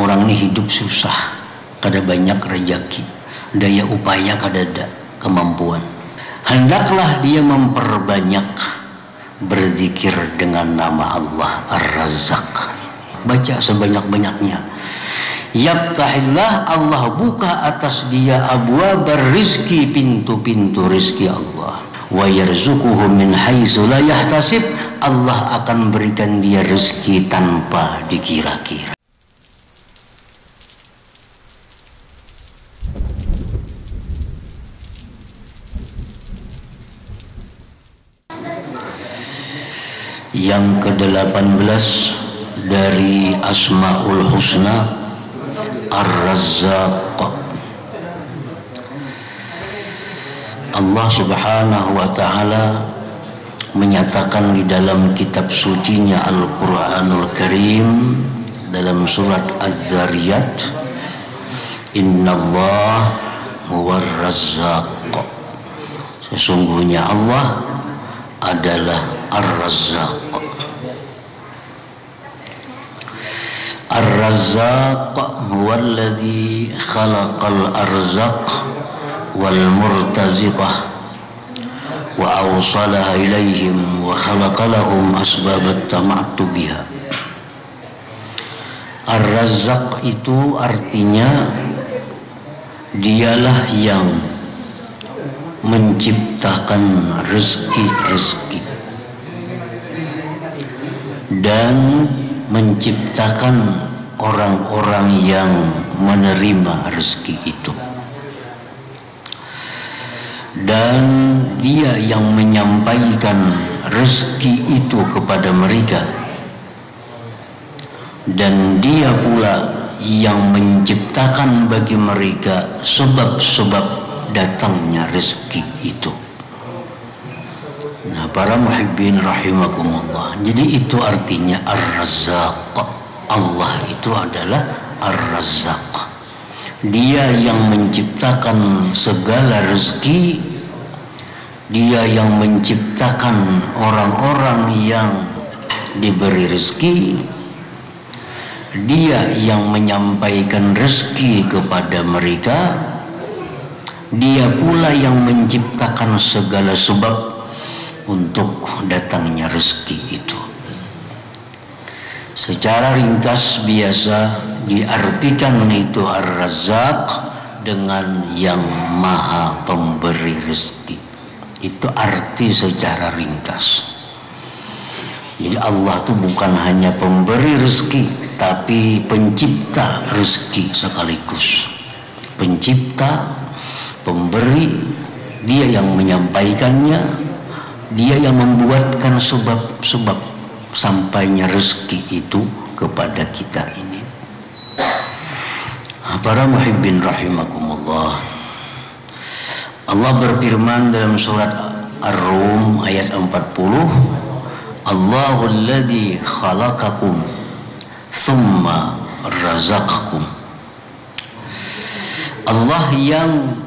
orang ini hidup susah, kada banyak rezeki, daya upaya kada ada kemampuan. Hendaklah dia memperbanyak berzikir dengan nama Allah Ar-Razzaq. Baca sebanyak-banyaknya. Yaftahillah, Allah buka atas dia abwabar rizki, pintu-pintu rizki Allah. Wa yarzuquhu min haitsu la yahtasib, Allah akan berikan dia rezeki tanpa dikira-kira. Yang ke-18 dari Asmaul Husna, Ar-Razzaq. Allah Subhanahu wa ta'ala menyatakan di dalam kitab sucinya Al-Quranul Karim dalam surat Az-Zariyat, Innallah huwar razzaq, sesungguhnya Allah adalah Ar-Razzaq. Ar-Razzaq huwallazi khalaqal arzaq wal murtaziqah wa awsalaha ilaihim wa khalaqa lahum asbabat tama'tu biha. Ar-Razzaq itu artinya dialah yang menciptakan rezeki-rezeki dan menciptakan orang-orang yang menerima rezeki itu, dan dia yang menyampaikan rezeki itu kepada mereka, dan dia pula yang menciptakan bagi mereka sebab-sebab datangnya rezeki itu. Nah, para muhibbin rahimakumullah, jadi itu artinya Ar-Razzaq. Allah itu adalah Ar-Razzaq. Dia yang menciptakan segala rezeki, dia yang menciptakan orang-orang yang diberi rezeki, dia yang menyampaikan rezeki kepada mereka, dia pula yang menciptakan segala sebab untuk datangnya rezeki itu. Secara ringkas biasa diartikan itu Ar-Razzaq dengan yang maha pemberi rezeki. Itu arti secara ringkas. Jadi Allah itu bukan hanya pemberi rezeki, tapi pencipta rezeki sekaligus. Pencipta, pemberi, dia yang menyampaikannya, dia yang membuatkan sebab-sebab sampainya rezeki itu kepada kita ini. Para muhibbin rahimakumullah, Allah berfirman dalam surat Ar-Rum ayat 40, Allahul ladzi khalaqakum thumma razaqakum. Allah yang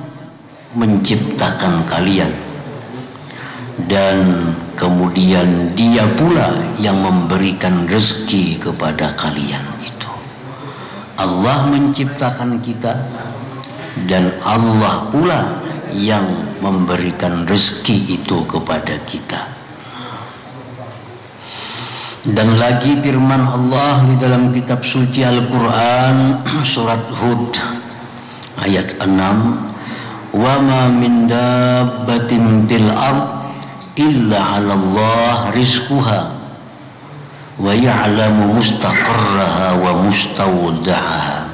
menciptakan kalian dan kemudian dia pula yang memberikan rezeki kepada kalian itu. Allah menciptakan kita dan Allah pula yang memberikan rezeki itu kepada kita. Dan lagi firman Allah di dalam kitab suci Al-Quran surat Hud ayat 6, wa ma min dabbatin fil ard illa 'ala Allah rizquha wa ya'lamu mustaqarraha wa mustawda'aha.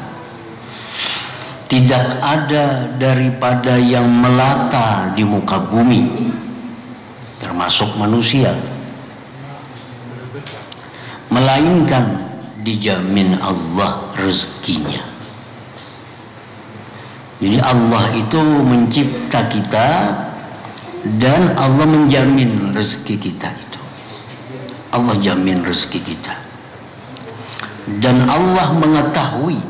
Tidak ada daripada yang melata di muka bumi, termasuk manusia, melainkan dijamin Allah rezekinya. Jadi Allah itu mencipta kita dan Allah menjamin rezeki kita itu. Allah jamin rezeki kita. Dan Allah mengetahui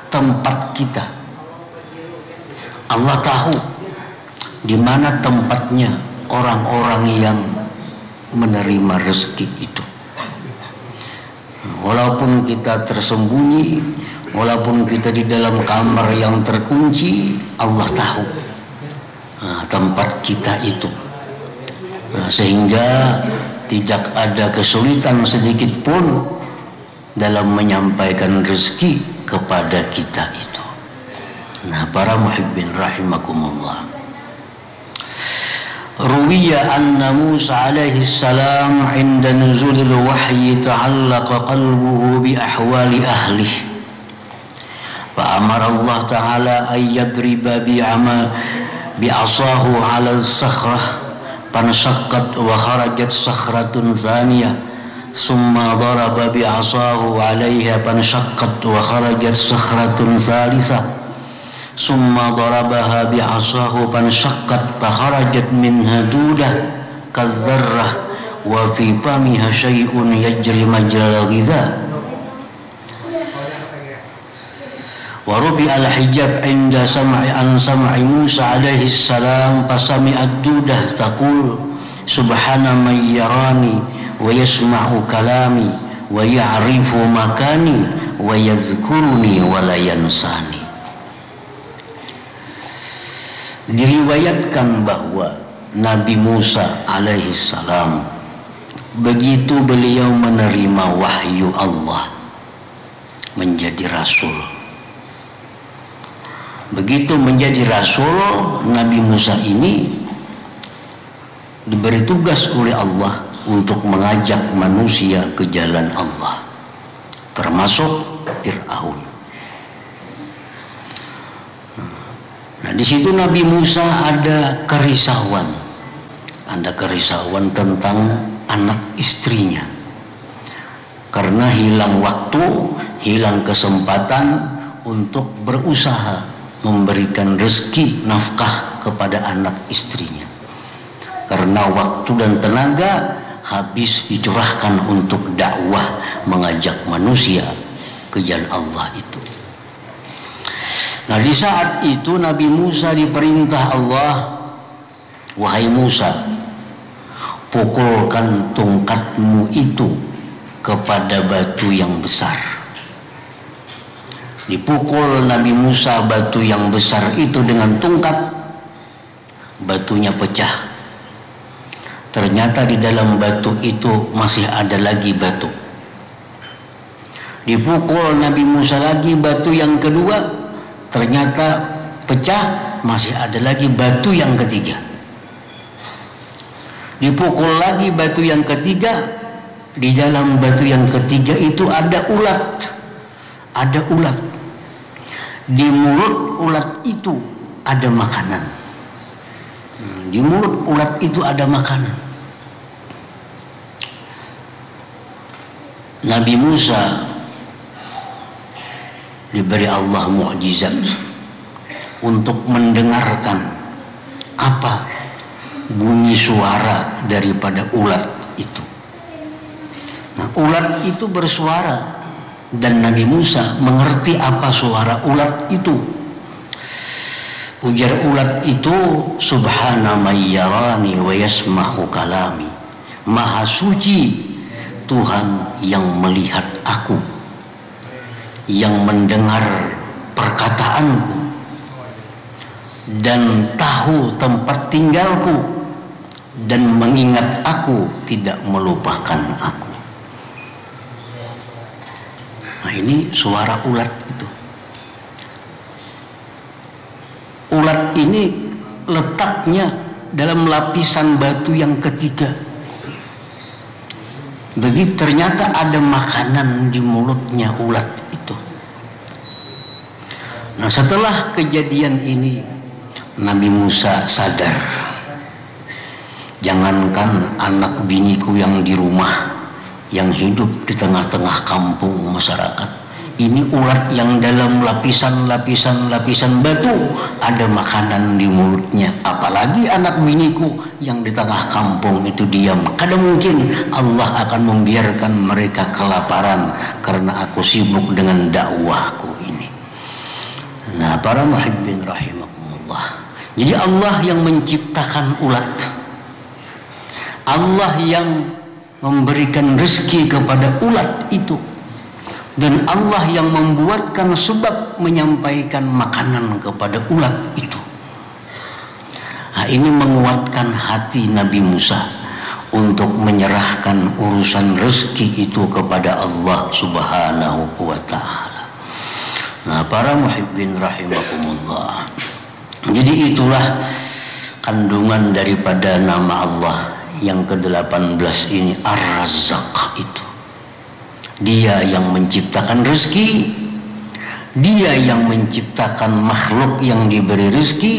tempat kita. Allah tahu di mana tempatnya orang-orang yang menerima rezeki itu. Walaupun kita tersembunyi, walaupun kita di dalam kamar yang terkunci, Allah tahu tempat kita itu. Sehingga tidak ada kesulitan sedikit pun dalam menyampaikan rezeki kepada kita itu. Nah, para muhibbin rahimakumullah. Ruwiya anna Musa alaihi salam 'inda nuzulil wahyi ta'allaqa qalbuhu bi ahwali ahlihi. Fa amara Allah ta'ala an yadriba bi'asahu 'ala as-sakhrah fanshaqqat wa kharajat sakhratun zaniyah. Summa daraba bi'asahu 'alayha fanshaqqat wa kharajat sakhratun thalisah. Summa darabaha bi'asahu fanshaqqat fa kharajat minha dudah kazzarrah wa fi famiha syai'un yajri majral ghidha. Wa rubi al-hijab 'inda sam'i Musa alaihi salam fasami'at dudah taqul subhana man yarani wa yasma'u kalami wa ya'rifu makani wa yazkuruni wa la yansani. Diriwayatkan bahwa Nabi Musa alaihi salam begitu beliau menerima wahyu Allah menjadi rasul. Begitu menjadi rasul, Nabi Musa ini diberi tugas oleh Allah untuk mengajak manusia ke jalan Allah, termasuk Fir'aun. Nah, di situ Nabi Musa ada kerisauan tentang anak istrinya, karena hilang waktu, hilang kesempatan untuk berusaha memberikan rezeki nafkah kepada anak istrinya, karena waktu dan tenaga habis dicurahkan untuk dakwah mengajak manusia ke jalan Allah itu. Nah, di saat itu Nabi Musa diperintah Allah, wahai Musa, pukulkan tongkatmu itu kepada batu yang besar. Dipukul Nabi Musa batu yang besar itu dengan tongkat, batunya pecah. Ternyata di dalam batu itu masih ada lagi batu. Dipukul Nabi Musa lagi batu yang kedua, ternyata pecah, masih ada lagi batu yang ketiga. Dipukul lagi batu yang ketiga, di dalam batu yang ketiga itu ada ulat. Ada ulat. Di mulut ulat itu ada makanan. Di mulut ulat itu ada makanan. Nabi Musa diberi Allah mukjizat untuk mendengarkan apa bunyi suara daripada ulat itu. Nah, ulat itu bersuara dan Nabi Musa mengerti apa suara ulat itu. Ujar ulat itu, subhana may yarani wa yasma'u kalami. Maha suci Tuhan yang melihat aku, yang mendengar perkataanku dan tahu tempat tinggalku dan mengingat aku, tidak melupakan aku. Nah, ini suara ulat itu. Ulat ini letaknya dalam lapisan batu yang ketiga. Begitu ternyata ada makanan di mulutnya ulat itu. Nah, setelah kejadian ini Nabi Musa sadar, jangankan anak biniku yang di rumah, yang hidup di tengah-tengah kampung masyarakat, ini ulat yang dalam lapisan batu ada makanan di mulutnya, apalagi anak biniku yang di tengah kampung itu diam. Kadang mungkin Allah akan membiarkan mereka kelaparan karena aku sibuk dengan dakwahku ini. Nah, para muhibbin rahimakumullah, jadi Allah yang menciptakan ulat, Allah yang memberikan rezeki kepada ulat itu. Dan Allah yang membuatkan sebab menyampaikan makanan kepada ulat itu. Nah, ini menguatkan hati Nabi Musa untuk menyerahkan urusan rezeki itu kepada Allah Subhanahu wa ta'ala. Nah, para muhibbin rahimakumullah, jadi itulah kandungan daripada nama Allah yang ke-18 ini, Ar-Razzaq itu. Dia yang menciptakan rezeki, dia yang menciptakan makhluk yang diberi rezeki,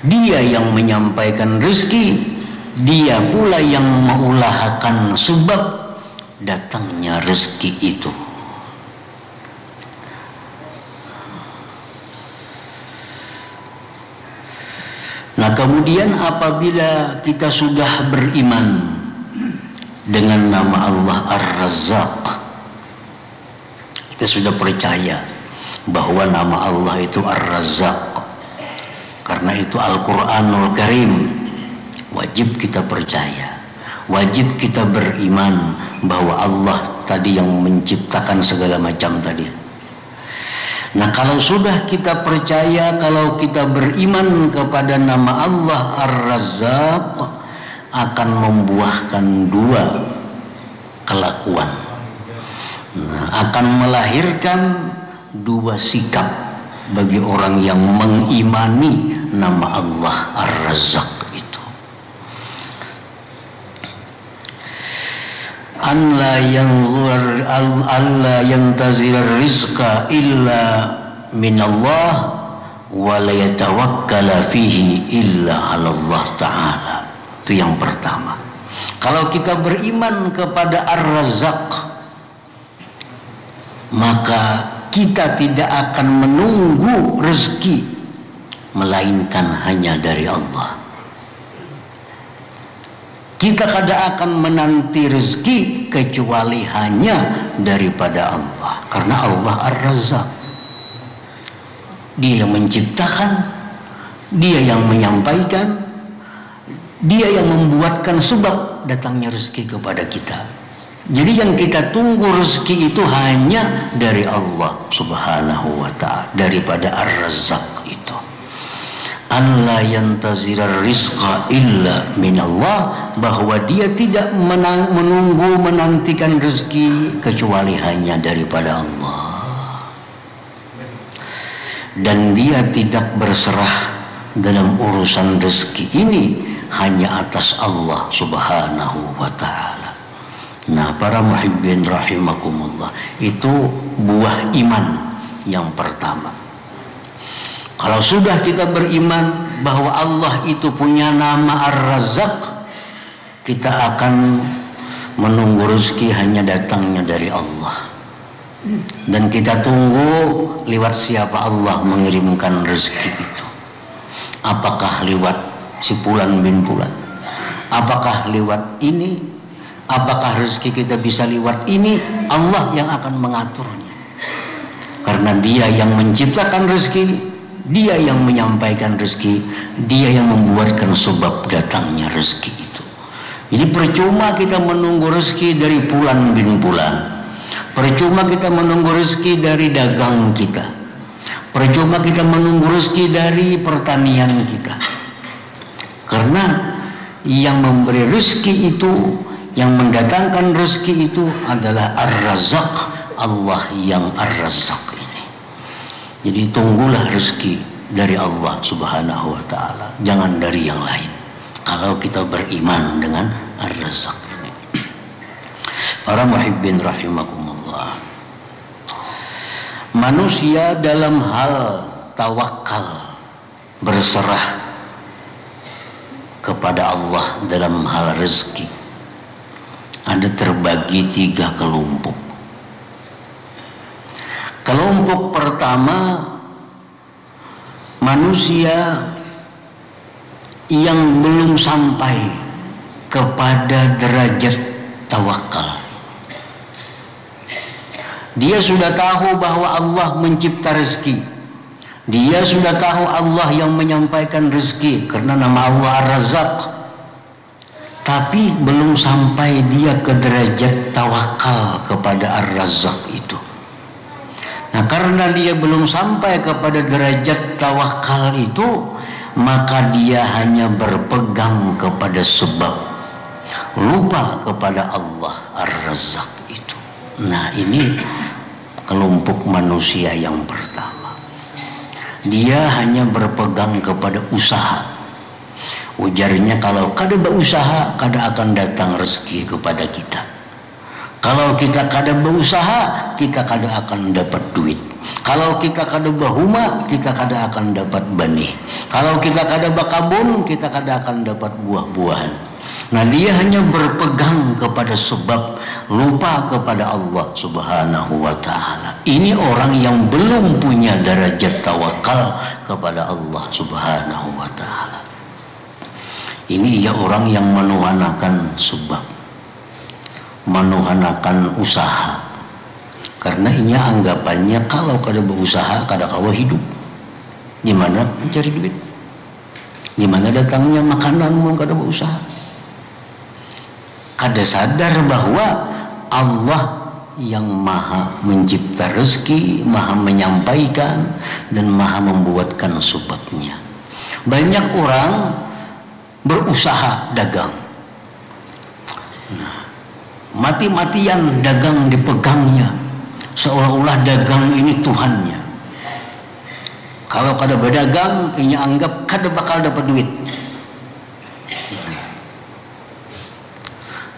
dia yang menyampaikan rezeki, dia pula yang mengusahakan sebab datangnya rezeki itu. Nah, kemudian apabila kita sudah beriman dengan nama Allah Ar-Razzaq, kita sudah percaya bahwa nama Allah itu Ar-Razzaq, karena itu Al-Quranul Karim, wajib kita percaya, wajib kita beriman bahwa Allah tadi yang menciptakan segala macam tadi. Nah, kalau sudah kita percaya, kalau kita beriman kepada nama Allah Ar-Razzaq, akan membuahkan dua kelakuan. Nah, akan melahirkan dua sikap bagi orang yang mengimani nama Allah Ar-Razzaq itu. Alla yantazir rizqa illa minallah wa la yatawakkala fihi illa 'ala Allah ta'ala. Itu yang pertama. Kalau kita beriman kepada Ar-Razzaq, maka kita tidak akan menunggu rezeki melainkan hanya dari Allah. Kita tidak akan menanti rezeki kecuali hanya daripada Allah, karena Allah Ar-Razzaq. Dia yang menciptakan, dia yang menyampaikan, dia yang membuatkan sebab datangnya rezeki kepada kita. Jadi yang kita tunggu rezeki itu hanya dari Allah Subhanahu wa ta'ala, daripada Ar-Razzaq itu. Alla yantazirar rizqa illa minallah, bahwa dia tidak menunggu menantikan rezeki kecuali hanya daripada Allah. Dan dia tidak berserah dalam urusan rezeki ini hanya atas Allah Subhanahu wa ta'ala. Nah, para muhibbin rahimakumullah, itu buah iman yang pertama. Kalau sudah kita beriman bahwa Allah itu punya nama Ar-Razzaq, kita akan menunggu rezeki hanya datangnya dari Allah. Dan kita tunggu lewat siapa Allah mengirimkan rezeki itu. Apakah lewat si Fulan bin Fulan? Apakah lewat ini? Apakah rezeki kita bisa lewat ini? Allah yang akan mengaturnya. Karena dia yang menciptakan rezeki, dia yang menyampaikan rezeki, dia yang membuatkan sebab datangnya rezeki itu. Jadi percuma kita menunggu rezeki dari Fulan bin Fulan. Percuma kita menunggu rezeki dari dagang kita. Percuma kita menunggu rezeki dari pertanian kita. Karena yang memberi rezeki itu, yang mendatangkan rezeki itu adalah Ar-Razzaq, Allah yang Ar-Razzaq ini. Jadi tunggulah rezeki dari Allah Subhanahu wa ta'ala, jangan dari yang lain. Kalau kita beriman dengan Ar-Razzaq ini. Para muhibbin rahimakumullah, manusia dalam hal tawakal, berserah kepada Allah dalam hal rezeki, ada terbagi 3 kelompok. Kelompok pertama, manusia yang belum sampai kepada derajat tawakal. Dia sudah tahu bahwa Allah mencipta rezeki, dia sudah tahu Allah yang menyampaikan rezeki karena nama Allah Ar-Razzaq. tapi belum sampai dia ke derajat tawakal kepada Ar-Razzaq itu. Nah, karena dia belum sampai kepada derajat tawakal itu, maka dia hanya berpegang kepada sebab, lupa kepada Allah Ar-Razzaq itu. Nah, ini kelompok manusia yang pertama. Dia hanya berpegang kepada usaha. Ujarnya, kalau kada berusaha, kada akan datang rezeki kepada kita. Kalau kita kada berusaha, kita kada akan dapat duit. Kalau kita kada bahuma, kita kada akan dapat benih. Kalau kita kada bakabun, kita kada akan dapat buah-buahan. Nah, dia hanya berpegang kepada sebab, lupa kepada Allah Subhanahu wa ta'ala. Ini orang yang belum punya derajat tawakal kepada Allah Subhanahu wa ta'ala. Ini ia orang yang menuhanakan sebab, menuhanakan usaha. Karena ini anggapannya kalau kada berusaha, kada kawa hidup. Gimana mencari duit? Gimana datangnya makananmu kada berusaha? Kada sadar bahwa Allah yang maha mencipta rezeki, maha menyampaikan, dan maha membuatkan sebabnya. Banyak orang berusaha dagang. Nah, mati-matian dagang dipegangnya, seolah-olah dagang ini Tuhannya. Kalau kada berdagang, ini anggap kada bakal dapat duit.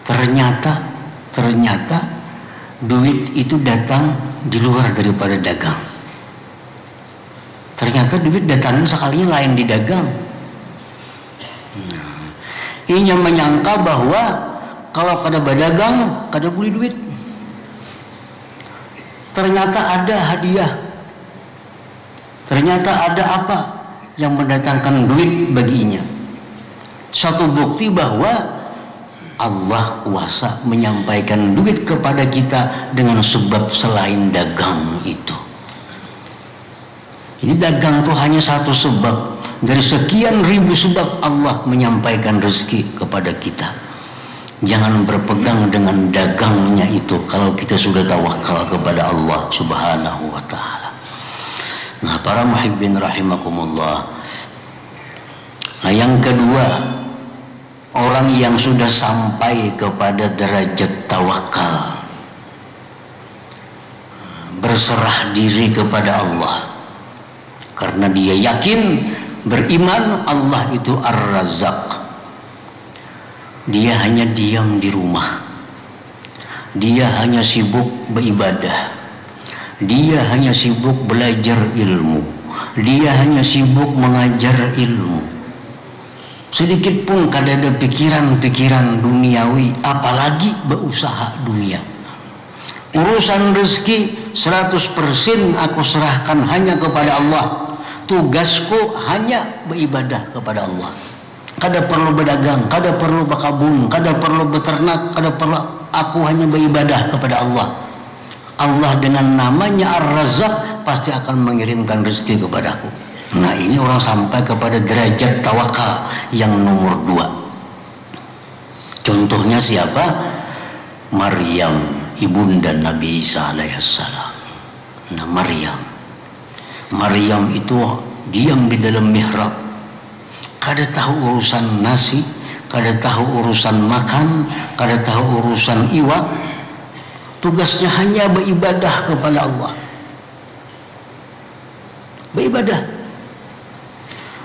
Ternyata duit itu datang di luar daripada dagang. Ternyata duit datangnya sekalinya lain di dagang. Inya menyangka bahwa kalau kada berdagang, kada beli duit. Ternyata ada hadiah. Ternyata ada apa yang mendatangkan duit baginya. Satu bukti bahwa Allah kuasa menyampaikan duit kepada kita dengan sebab selain dagang itu. Ini dagang itu hanya satu sebab dari sekian ribu sebab Allah menyampaikan rezeki kepada kita. Jangan berpegang dengan dagangnya itu kalau kita sudah tawakal kepada Allah Subhanahu wa ta'ala. Nah, para muhibbin rahimakumullah. Nah, yang kedua, orang yang sudah sampai kepada derajat tawakal, berserah diri kepada Allah, karena dia yakin, beriman Allah itu Ar-Razzaq. Dia hanya diam di rumah, dia hanya sibuk beribadah, dia hanya sibuk belajar ilmu, dia hanya sibuk mengajar ilmu. Sedikit pun kada ada pikiran-pikiran duniawi, apalagi berusaha dunia. Urusan rezeki 100% aku serahkan hanya kepada Allah. Tugasku hanya beribadah kepada Allah. Kada perlu berdagang, kada perlu berkebun, kada perlu beternak, kada perlu, aku hanya beribadah kepada Allah. Allah dengan namanya Ar-Razzaq pasti akan mengirimkan rezeki kepadaku. Nah, ini orang sampai kepada derajat tawakal yang nomor 2. Contohnya siapa? Maryam, ibunda Nabi Isa alaihissalam. Nah, Maryam itu diam di dalam mihrab, kada tahu urusan nasi, kada tahu urusan makan, kada tahu urusan iwak. Tugasnya hanya beribadah kepada Allah, beribadah.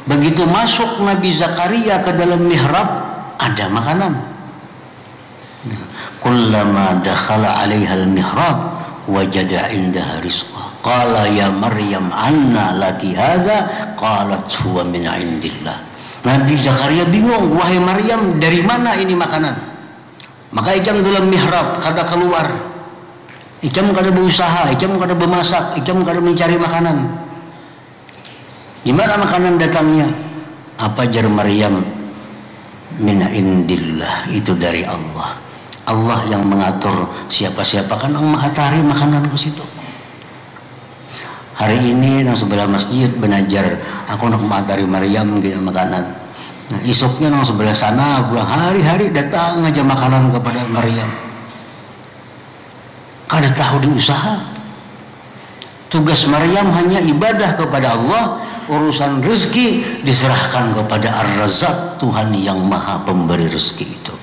Begitu masuk Nabi Zakaria ke dalam mihrab, ada makanan. Kullama dakhala 'alaiha al-mihrab wajada 'indaha rizqa. Qala ya Maryam anna laki hadza? Qalat huwa min 'indillah. Nabi Zakaria bingung, wahai Maryam, dari mana ini makanan? Maka ijam dalam mihrab, kada keluar. Ijam kada berusaha, ijam kada bermasak, ijam kada mencari makanan. Gimana makanan datangnya? Apa jar Maryam? Min indillah, itu dari Allah. Allah yang mengatur siapa-siapa kan yang mengatari makanan ke situ. Hari ini nang sebelah masjid benajar, aku nak mengatari Maryam gini makanan. Nah, esoknya nang sebelah sana, hari-hari datang aja makanan kepada Maryam. Kada tahu diusaha. Tugas Maryam hanya ibadah kepada Allah, urusan rezeki diserahkan kepada Ar-Razzaq, Tuhan yang Maha Pemberi rezeki itu.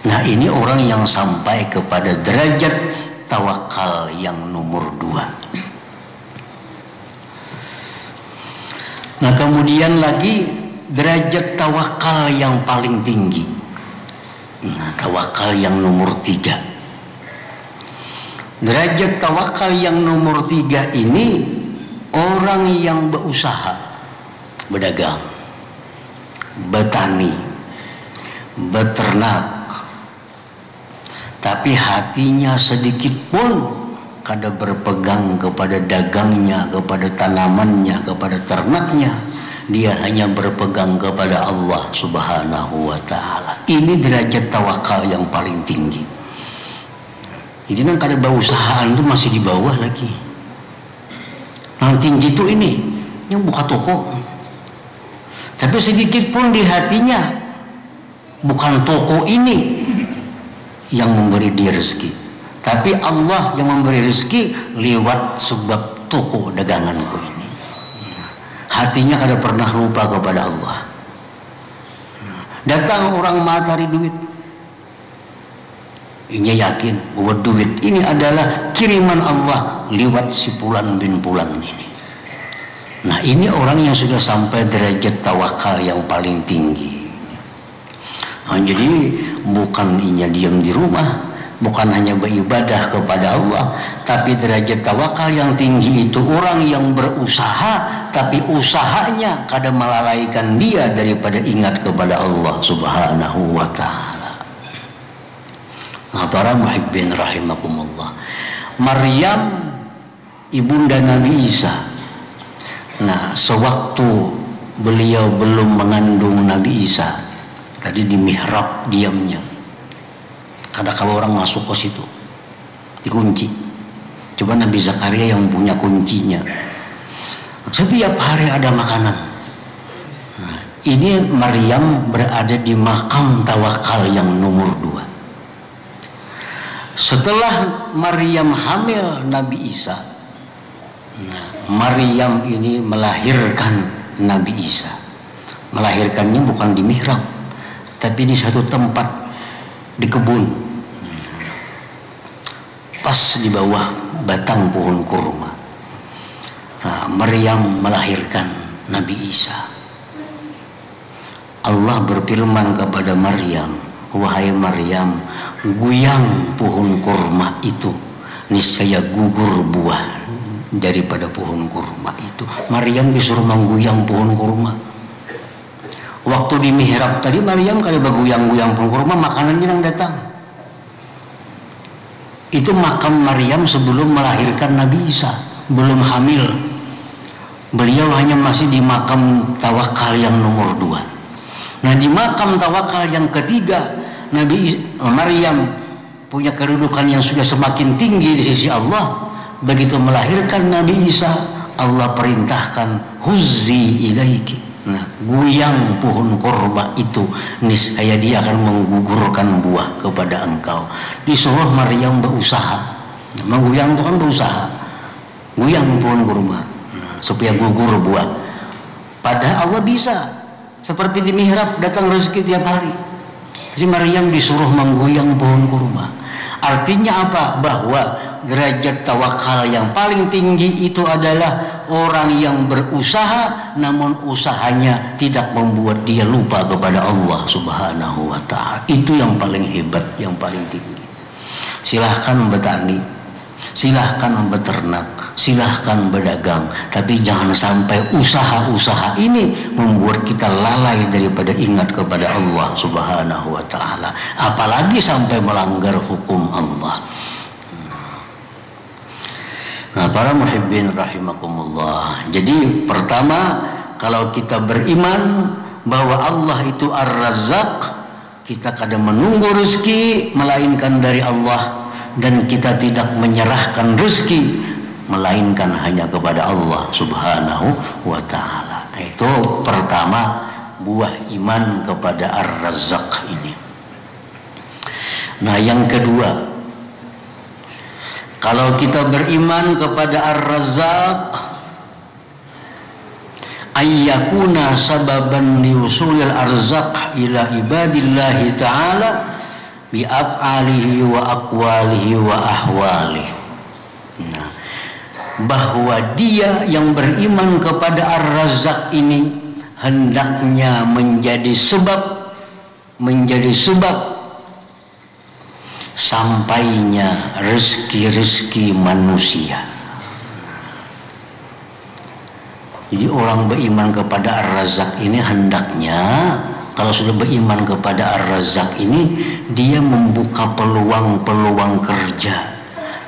Nah, ini orang yang sampai kepada derajat tawakal yang nomor 2. Nah, kemudian lagi derajat tawakal yang paling tinggi. Nah, tawakal yang nomor 3. Derajat tawakal yang nomor 3 ini orang yang berusaha, berdagang, bertani, beternak, tapi hatinya sedikit pun kada berpegang kepada dagangnya, kepada tanamannya, kepada ternaknya. Dia hanya berpegang kepada Allah Subhanahu wa ta'ala. Ini derajat tawakal yang paling tinggi. Jadi nang kada berusahaan itu masih di bawah lagi. Yang tinggi itu ini yang buka toko, tapi sedikit pun di hatinya bukan toko ini yang memberi dia rezeki, tapi Allah yang memberi rezeki lewat sebab toko daganganku ini. Hatinya kada pernah lupa kepada Allah. Datang orang matahari duit, ia yakin bahwa duit ini adalah kiriman Allah lewat si Fulan bin Fulan ini. Nah, ini orang yang sudah sampai derajat tawakal yang paling tinggi. Nah, jadi bukan inya diam di rumah, bukan hanya beribadah kepada Allah, tapi derajat tawakal yang tinggi itu orang yang berusaha, tapi usahanya kada melalaikan dia daripada ingat kepada Allah Subhanahu wa ta'ala. Nah, para muhibbin rahimakumullah, Maryam ibunda Nabi Isa. Nah, sewaktu beliau belum mengandung Nabi Isa, tadi di mihrab diamnya, kada kalau orang masuk ke situ dikunci. Coba Nabi Zakaria yang punya kuncinya. Setiap hari ada makanan. Nah, ini Maryam berada di makam tawakal yang nomor 2. Setelah Maryam hamil Nabi Isa, nah, Maryam ini melahirkan Nabi Isa. Melahirkannya bukan di mihrab, tapi di satu tempat di kebun, pas di bawah batang pohon kurma. Nah, Maryam melahirkan Nabi Isa. Allah berfirman kepada Maryam, wahai Maryam, guyang pohon kurma itu, niscaya gugur buah daripada pohon kurma itu. Maryam disuruh mengguyang pohon kurma. Waktu di mihrab tadi Maryam kada baguyang-guyang pohon kurma, makanannya yang datang. Itu makam Maryam sebelum melahirkan Nabi Isa, belum hamil. Beliau hanya masih di makam tawakal yang nomor 2. Nah, di makam tawakal yang ketiga, Maryam punya kedudukan yang sudah semakin tinggi di sisi Allah. Begitu melahirkan Nabi Isa, Allah perintahkan huzzi ilaiki. Nah, guyang pohon kurma itu, niscaya dia akan menggugurkan buah kepada engkau. Disuruh Maryam berusaha. Mengguyang itu kan berusaha. Guyang pohon kurma, nah, supaya gugur buah. Padahal Allah bisa. Seperti di mihrab datang rezeki tiap hari. Jadi Maryam disuruh mengguyang pohon kurma. Artinya apa? Bahwa derajat tawakal yang paling tinggi itu adalah orang yang berusaha, namun usahanya tidak membuat dia lupa kepada Allah Subhanahu wa ta'ala. Itu yang paling hebat, yang paling tinggi. Silahkan bertani, silahkan beternak, silahkan berdagang, tapi jangan sampai usaha-usaha ini membuat kita lalai daripada ingat kepada Allah Subhanahu wa ta'ala, apalagi sampai melanggar hukum Allah. Nah, para muhibbin rahimakumullah, jadi pertama, kalau kita beriman bahwa Allah itu Ar-Razzaq, kita kadang menunggu rezeki melainkan dari Allah, dan kita tidak menyerahkan rezeki melainkan hanya kepada Allah Subhanahu wa ta'ala. Itu pertama, buah iman kepada Ar-Razzaq ini. Nah, yang kedua, kalau kita beriman kepada Ar-Razzaq, ayyakuna sababan liusulil arzaq ila ibadillahi ta'ala bi'af'alihi wa aqwalihi wa ahwalihi. Nah, bahwa dia yang beriman kepada Ar-Razzaq ini hendaknya menjadi sebab sampainya rezeki-rezeki manusia. Jadi orang beriman kepada Ar-Razzaq ini hendaknya, kalau sudah beriman kepada Ar-Razzaq ini, dia membuka peluang-peluang kerja.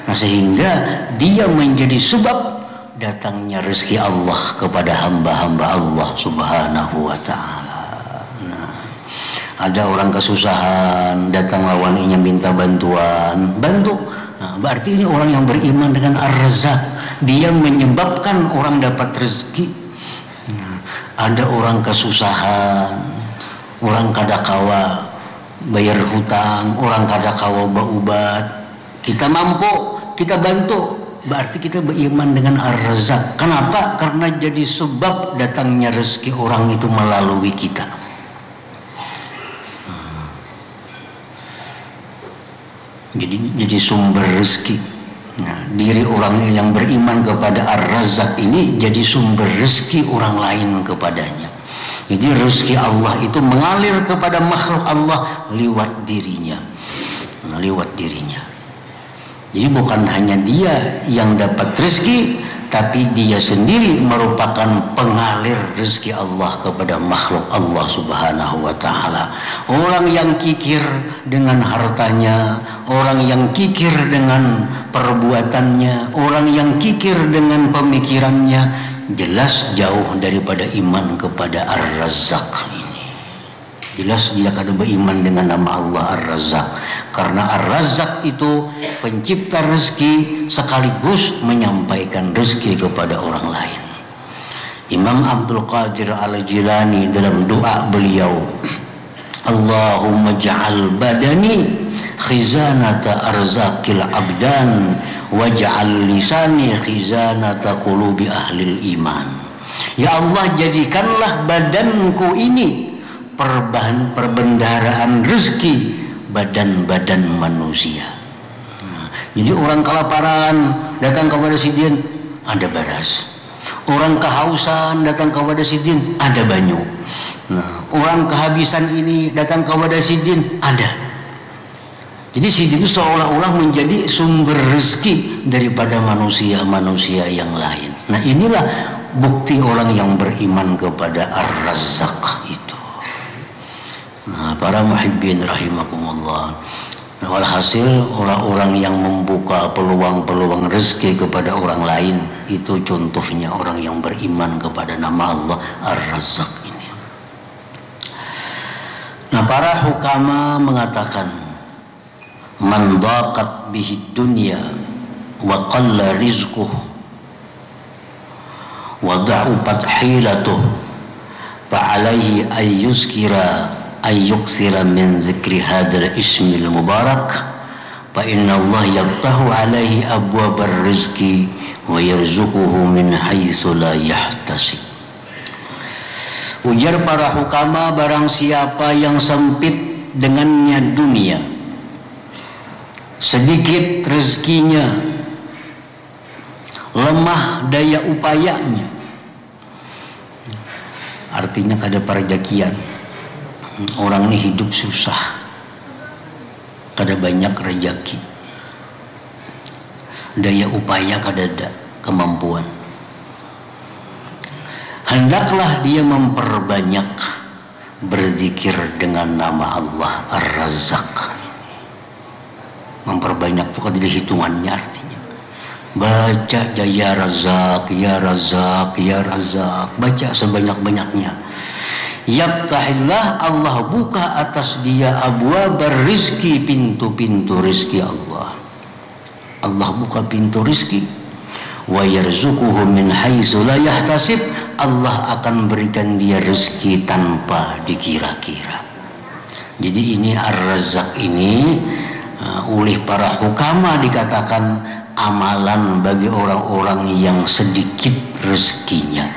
Nah, sehingga dia menjadi sebab datangnya rezeki Allah kepada hamba-hamba Allah Subhanahu wa ta'ala. Nah, ada orang kesusahan, datang lawannya minta bantuan, bantu. Nah, berarti ini orang yang beriman dengan Ar-Razzaq. Dia menyebabkan orang dapat rezeki. Nah, ada orang kesusahan, orang kadakawa bayar hutang, orang kadakawa berobat. Kita mampu, kita bantu. Berarti kita beriman dengan Ar-Razzaq. Kenapa? Karena jadi sebab datangnya rezeki orang itu melalui kita. Jadi sumber rezeki. Nah, diri orang yang beriman kepada Ar-Razzaq ini jadi sumber rezeki orang lain kepadanya. Jadi rezeki Allah itu mengalir kepada makhluk Allah lewat dirinya. Jadi bukan hanya dia yang dapat rezeki, tapi dia sendiri merupakan pengalir rezeki Allah kepada makhluk Allah Subhanahu wa ta'ala. Orang yang kikir dengan hartanya, orang yang kikir dengan perbuatannya, orang yang kikir dengan pemikirannya, jelas jauh daripada iman kepada Ar-Razzaq ini. Jelas dia kada beriman dengan nama Allah Ar-Razzaq. Karena Ar-Razzaq itu pencipta rezeki sekaligus menyampaikan rezeki kepada orang lain. Imam Abdul Qadir Al-Jilani dalam doa beliau, Allahumma ja'al badani khizanata arzaqil abdan waj'al lisani khizanata qulubi ahlil iman. Ya Allah, jadikanlah badanku ini perbendaharaan rezeki badan-badan manusia. Nah, jadi orang kelaparan datang kepada sidin, ada beras. Orang kehausan datang kepada sidin, ada banyu. Nah, orang kehabisan ini datang kepada sidin, ada. Jadi sidin itu seolah-olah menjadi sumber rezeki daripada manusia-manusia yang lain. Nah, inilah bukti orang yang beriman kepada Ar-Razzaq itu. Nah, para muhibbin rahimakumullah. Walhasil orang-orang yang membuka peluang-peluang rezeki kepada orang lain itu contohnya orang yang beriman kepada nama Allah Ar-Razzaq ini. Nah, para hukama mengatakan, man daqat bihi dunya wa qalla rizquh wa da'ufat hilatuh fa alaihi ayyuskira ayyuksira min zikri hadal ismil mubarak fa inna Allah yabtahu alaihi abwabar rizki wa yarzuquhu min haitsu la yahtasib. Ujar para hukama, barang siapa yang sempit dengannya dunia, sedikit rezekinya, lemah daya upayanya, artinya kada perjakian. Orang ini hidup susah, kada banyak rezeki, daya upaya kada ada, kemampuan. Hendaklah dia memperbanyak berzikir dengan nama Allah Ar-Razzaq. Memperbanyak itu kada ada hitungannya artinya. Baca ya Razzaq, ya Razzaq, ya Razzaq, baca sebanyak-banyaknya. Yabtahillah, Allah buka atas dia abwabar rizki, pintu-pintu rizki Allah. Allah buka pintu rizki. Wa yarzuquhu min haitsu la yahtasib, Allah akan berikan dia rezeki tanpa dikira-kira. Jadi ini Ar-Razzaq ini oleh para hukama dikatakan amalan bagi orang-orang yang sedikit rezekinya,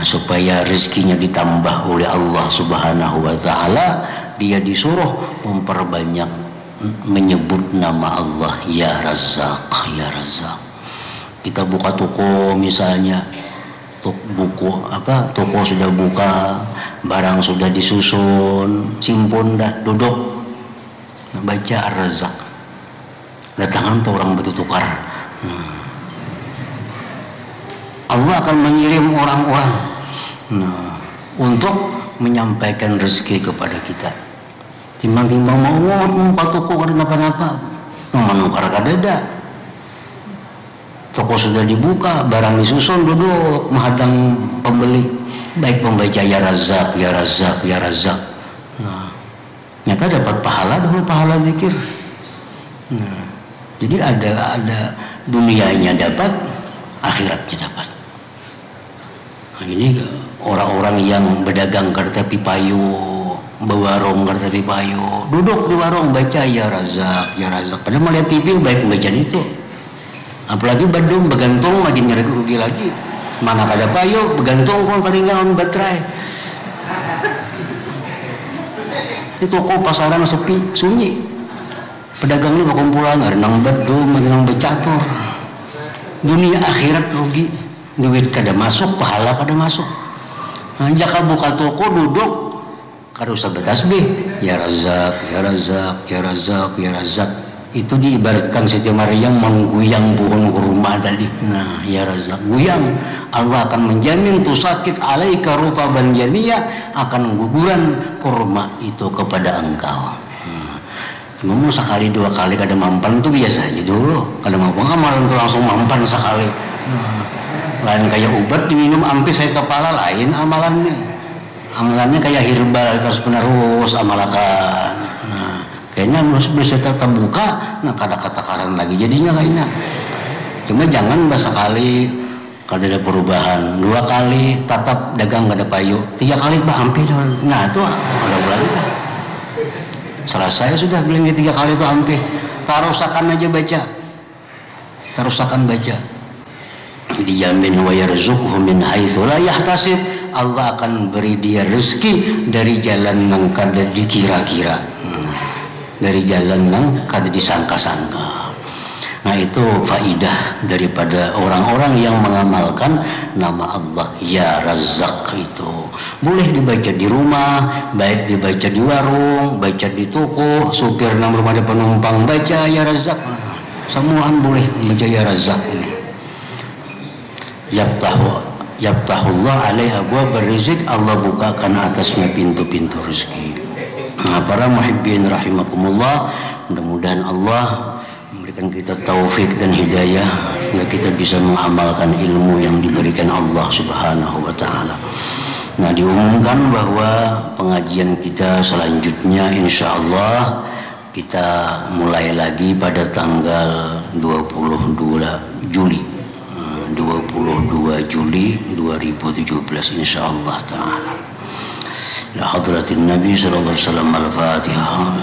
supaya rezekinya ditambah oleh Allah Subhanahu wa Ta'ala. Dia disuruh memperbanyak menyebut nama Allah, ya Razzaq, ya Razzaq. Kita buka toko misalnya, toko sudah buka, barang sudah disusun, simpun dah, duduk baca Ar-Razzaq, datangan tuh orang bertukar. Allah akan mengirim orang-orang untuk menyampaikan rezeki kepada kita. Timbang-timbang mau buka toko kada napa-napa, menukar kadada. Toko sudah dibuka, barang disusun, duduk menghadang pembeli, baik membaca ya Razzaq, ya Razzaq, ya Razzaq. Nyata dapat pahala dulu, pahala zikir. Jadi ada dunianya dapat, akhiratnya dapat. Ini orang-orang yang berdagang kereta pipayu, berwarung kereta pipayu, duduk di warung baca ya Razzaq, ya Razzaq. Padahal melihat TV baik bacaan itu. Apalagi Badung bergantung makin nyari rugi lagi. Mana kada payu bergantung pun ketinggalan baterai. Di toko pasaran sepi, sunyi. Pedagang ini berkumpulan, renang Badung, renang bercatur. Dunia akhirat rugi. Duit kada masuk, pahala kada masuk. Jika buka toko duduk, kada usah bertasbih. Ya Razzaq, ya Razzaq, ya Razzaq, ya Razzaq. Itu diibaratkan Siti Maryam mengguyang pohon kurma tadi. Nah, ya Razzaq, guyang. Allah akan menjamin tusakit alaika rutaban janiyah, akan guguran kurma itu kepada engkau. Cuma sekali dua kali kada mampan itu biasa aja dulu. Kada mampan amalan itu langsung mampan sekali. Lain kayak obat diminum ampe saya kepala, lain amalannya. Amalannya kayak herbal terus penerus amalakan. Kayaknya bisa tetap buka, kada kata-kataran lagi jadinya kayaknya. Cuma jangan sekali kada ada perubahan, 2 kali tatap dagang kada payu, 3 kali ampe. Nah itu ada lagi dah. Selesai sudah beli 3 kali itu ampe. Tarusakan aja baca, tarusakan baca. Dijamin wa yarzuqhu min haitsu la yahtasib. Allah akan beri dia rezeki dari jalan yang kada dikira-kira, dari jalan yang kada disangka-sangka. Nah itu faidah daripada orang-orang yang mengamalkan nama Allah ya Razzaq itu. Boleh dibaca di rumah, baik dibaca di warung, baca di toko, supir nang rumah ada penumpang baca ya Razzaq. Semuaan boleh membaca ya Razzaq ini. Yabtahullah alaih abwaab rizq, Allah bukakan atasnya pintu-pintu rezeki. Nah, para muhibbin rahimakumullah, mudah-mudahan Allah memberikan kita taufik dan hidayah hingga kita bisa mengamalkan ilmu yang diberikan Allah Subhanahu wa Ta'ala. Nah, diumumkan bahwa pengajian kita selanjutnya insyaallah kita mulai lagi pada tanggal 22 Juli 2017 insyaallah ta'ala. La hadratin Nabi sallallahu alaihi wasallam al-Fatihah.